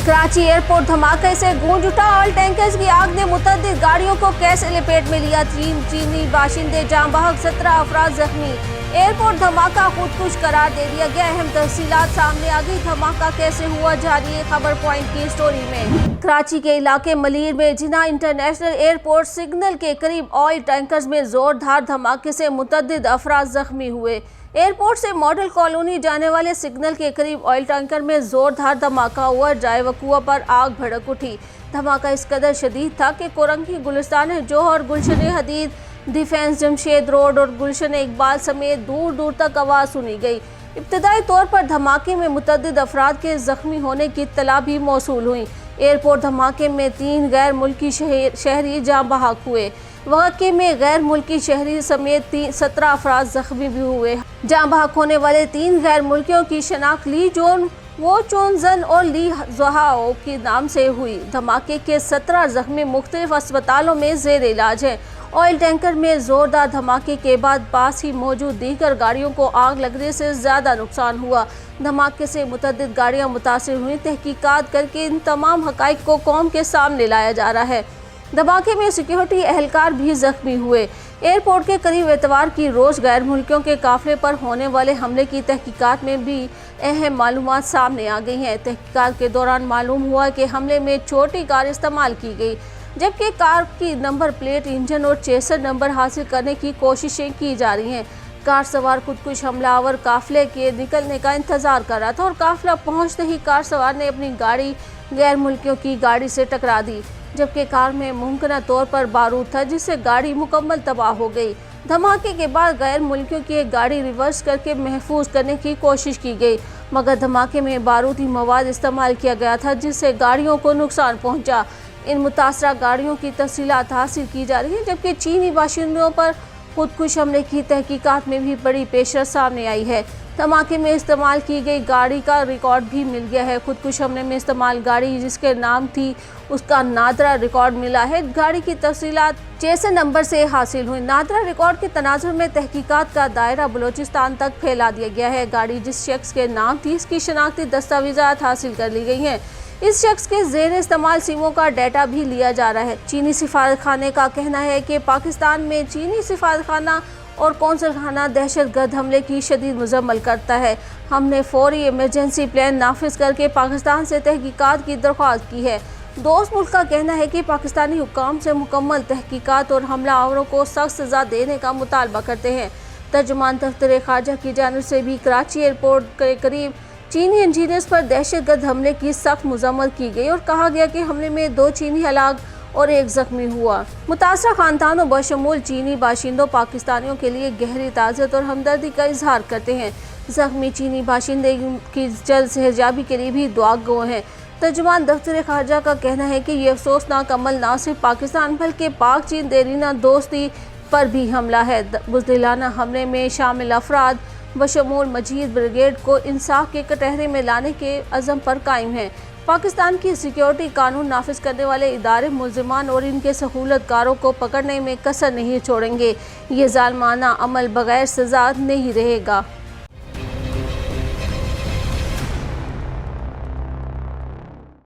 Karachi airport धमाके से गूंज उठा। ऑयल टैंकर्स की आग ने मुतअद्दिद गाड़ियों को कैसे लपेट में लिया। 3 चीनी बाशिंदे जाम बहक, 17 अफराद जख्मी। एयरपोर्ट धमाका खुदकुश करार दे दिया गया। अहम तफसीलात सामने आ गई। धमाका कैसे हुआ, जानिए खबर पॉइंट की स्टोरी में। कराची के इलाके मलीर में जिना इंटरनेशनल एयरपोर्ट सिग्नल के करीब ऑयल टैंकर्स में जोरदार धमाके से मुतअद्दिद अफराद जख्मी हुए। एयरपोर्ट से मॉडल कॉलोनी जाने वाले सिग्नल के करीब ऑयल टैंकर में जोरदार धमाका हुआ। जाए वक़ुआ पर आग भड़क उठी। धमाका इस कदर शदीद था कि कोरंगी, गुलिस्तान जोहर, गुलशन हदीद, डिफेंस, जमशेद रोड और गुलशन इकबाल समेत दूर दूर तक आवाज़ सुनी गई। इब्तदाई तौर पर धमाके में मुतअद्दिद अफराद के जख्मी होने की इत्तला भी मौसूल हुई। एयरपोर्ट धमाके में 3 गैर मुल्की शहरी जाँ बहक हुए। वाक़े में गैर मुल्की शहरी समेत 17 अफराद जख्मी भी हुए। जाँ बहक होने वाले 3 गैर मुल्कियों की शनाख्त ली जोन वो चोनजन और ली ज़हाओ के नाम से हुई। धमाके के 17 जख्मी मुख्तलिफ अस्पतालों में ज़ेर इलाज हैं। ऑयल टैंकर में जोरदार धमाके के बाद पास ही मौजूद दीगर गाड़ियों को आग लगने से ज़्यादा नुकसान हुआ। धमाके से मुतअद्दिद गाड़ियाँ मुतासिर हुई। तहकीकात करके इन तमाम हक़ाइक़ को कौम के सामने लाया जा रहा है। धमाके में सिक्योरिटी एहलकार भी जख्मी हुए। एयरपोर्ट के करीब एतवार की रोज़ गैर मुल्कियों के काफ़िले पर होने वाले हमले की तहकीकात में भी अहम मालूमात सामने आ गई हैं। तहकीकात के दौरान मालूम हुआ कि हमले में छोटी कार इस्तेमाल की गई, जबकि कार की नंबर प्लेट, इंजन और चेसर नंबर हासिल करने की कोशिशें की जा रही हैं। कार सवार खुदकुश हमलावर काफ़िले के निकलने का इंतज़ार कर रहा था और काफ़िला पहुंचते ही कार सवार ने अपनी गाड़ी गैर मुल्कियों की गाड़ी से टकरा दी, जबकि कार में मुमकिन तौर पर बारूद था, जिससे गाड़ी मुकम्मल तबाह हो गई। धमाके के बाद गैर मुल्कियों की एक गाड़ी रिवर्स करके महफूज करने की कोशिश की गई, मगर धमाके में बारूदी मवाद इस्तेमाल किया गया था, जिससे गाड़ियों को नुकसान पहुंचा। इन मुतासरा गाड़ियों की तफसीलात हासिल की जा रही है, जबकि चीनी बाशिंदों पर खुदकुश हमले की तहकीकात में भी बड़ी पेशरफ सामने आई है। धमाके में इस्तेमाल की गई गाड़ी का रिकॉर्ड भी मिल गया है। खुदकुश हमले में इस्तेमाल गाड़ी जिसके नाम थी, उसका नादरा रिकॉर्ड मिला है। गाड़ी की तफसीलात चेसर नंबर से हासिल हुई। नादरा रिकॉर्ड के तनाजुर में तहकीकात का दायरा बलोचिस्तान तक फैला दिया गया है। गाड़ी जिस शख्स के नाम थी, इसकी शनाख्ती दस्तावेज़ात हासिल कर ली गई हैं। इस शख्स के ज़ेर इस्तेमाल सिमों का डाटा भी लिया जा रहा है। चीनी सिफारत खाने का कहना है कि पाकिस्तान में चीनी सिफारत खाना और कौंसल खाना दहशतगर्द हमले की शदीद मजम्मत करता है। हमने फौरी इमरजेंसी प्लान नाफिज करके पाकिस्तान से तहकीकात की दरख्वास्त की है। दोस्त मुल्क का कहना है कि पाकिस्तानी हुक्काम से मुकम्मल तहकीकात और हमलावरों को सख्त सज़ा देने का मुतालबा करते हैं। तर्जुमान दफ्तर खारजा की जानिब से भी कराची एयरपोर्ट के करीब चीनी इंजीनियर्स पर दहशतगर्द हमले की सख्त मजम्मत की गई और कहा गया कि हमले में 2 चीनी हलाक और 1 जख्मी हुआ। मुतासरा खानदानों बशमूल चीनी बाशिंदों पाकिस्तानियों के लिए गहरी ताज़त और हमदर्दी का इजहार करते हैं। जख्मी चीनी बाशिंदे की जल्द सेहतयाबी के लिए भी दुआ गो हैं। तर्जुमान दफ्तर खारजा का कहना है कि ये अफसोसनाक अमल न सिर्फ पाकिस्तान बल्कि पाक चीन देरीना दोस्ती पर भी हमला है। बुज़दिलाना हमले में शामिल अफराद बशमूल मजीद ब्रिगेड को इंसाफ के कटहरे में लाने के अज़म पर कायम है। पाकिस्तान की सिक्योरिटी कानून नाफिज करने वाले इदारे मुल्ज़िमान और इनके सहूलतकारों को पकड़ने में कसर नहीं छोड़ेंगे। ये ज़ालिमाना अमल बगैर सज़ा नहीं रहेगा।